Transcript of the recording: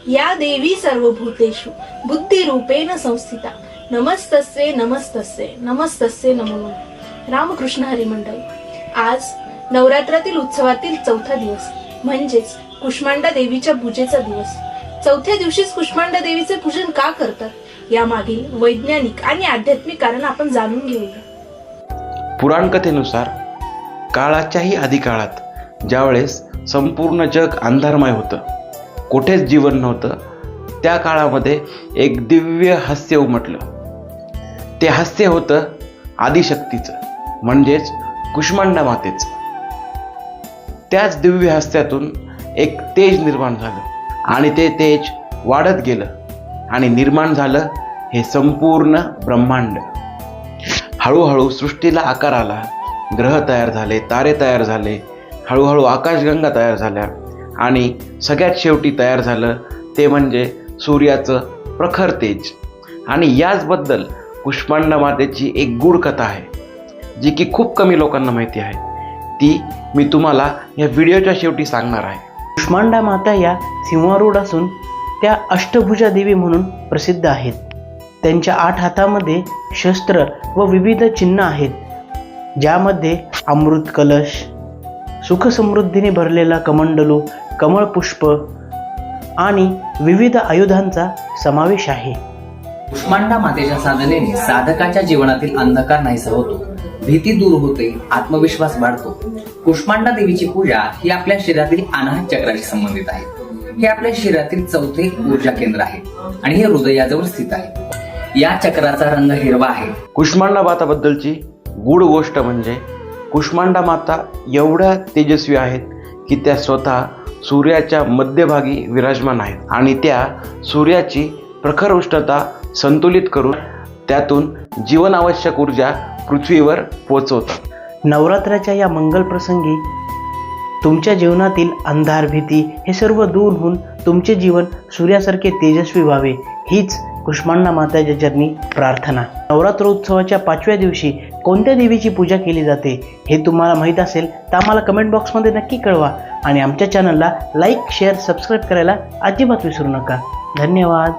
या देवी सर्वभूतेषु बुद्धिरूपेण संस्थिता नमस्तस्ये नमस्तस्ये नमस्तस्ये नमो नमः। रामकृष्ण हरी मंडळी, आज नवरात्रातील उत्सवातील चौथा दिवस म्हणजेच कुष्मांडा देवीच्या पूजेचा दिवस। चौथ्या दिवशीच कुष्मांडा देवीचे पूजन का करतात यामागील वैज्ञानिक आणि आध्यात्मिक कारण आपण जाणून घेऊया। पुराण कथेनुसार काळाच्याही आधी काळात ज्यावेळेस संपूर्ण जग अंधारमय होतं, कुठेच जीवन नव्हतं, त्या काळामध्ये एक दिव्य हास्य उमटलं। ते हास्य होतं आदिशक्तीचं, म्हणजेच कुष्मांडा मातेचं। त्याच दिव्य हास्यातून एक तेज निर्माण झालं आणि ते तेज वाढत गेलं आणि निर्माण झालं हे संपूर्ण ब्रह्मांड। हळूहळू सृष्टीला आकार आला, ग्रह तयार झाले, तारे तयार झाले, हळूहळू आकाशगंगा तयार झाल्या आणि सगळ्यात शेवटी तयार झालं ते म्हणजे सूर्याचं प्रखर तेज। आणि याचबद्दल कुष्मांडा मातेची एक गूढ कथा आहे, जी की खूप कमी लोकांना माहिती आहे। ती मी तुम्हाला या व्हिडिओच्या शेवटी सांगणार आहे। कुष्मांडा माता या सिंहारूढ असून त्या अष्टभुजा देवी म्हणून प्रसिद्ध आहेत। त्यांच्या 8 हातामध्ये शस्त्र व विविध चिन्ह आहेत, ज्यामध्ये अमृत कलश, सुखसमृद्धीने भरलेला कमंडलू, कमळपुष्प आणि विविध आयुधांचा समावेश आहे। कुष्मांडा मातेच्या साधनेने साधकाच्या जीवनातील अंधकार नाहीसा होतो, भीती दूर होते, आत्मविश्वास वाढतो। कुष्मांडा देवीची पूजा ही आपल्या शरीरातील अनाहत चक्राशी संबंधित आहे। हे आपल्या शरीरातील चौथे ऊर्जा केंद्र आहे आणि हे हृदयाजवळ स्थित आहे। या चक्राचा रंग हिरवा आहे। कुष्मांडा माताबद्दलची गूढ गोष्ट म्हणजे कुष्मांडा माता एवढ्या तेजस्वी आहेत की त्या स्वतः सूर्याच्या मध्यभागी विराजमान आहेत आणि त्या सूर्याची प्रखर उष्णता संतुलित करून त्यातून जीवनावश्यक ऊर्जा पृथ्वीवर पोहोचवतात। नवरात्राच्या या मंगल प्रसंगी तुमच्या जीवनातील अंधार, भीती हे सर्व दूर होऊन तुमचे जीवन सूर्यासारखे तेजस्वी व्हावे, हीच कुष्मांडा माताच्या चरणी प्रार्थना। नवरात्रोत्सवाच्या 5व्या दिवशी कोणत्या देवीची पूजा केली जाते हे तुम्हाला माहीत असेल तर आम्हाला कमेंट बॉक्समध्ये नक्की कळवा आणि आमच्या चॅनलला लाईक, शेअर, सबस्क्राईब करायला अजिबात विसरू नका। धन्यवाद।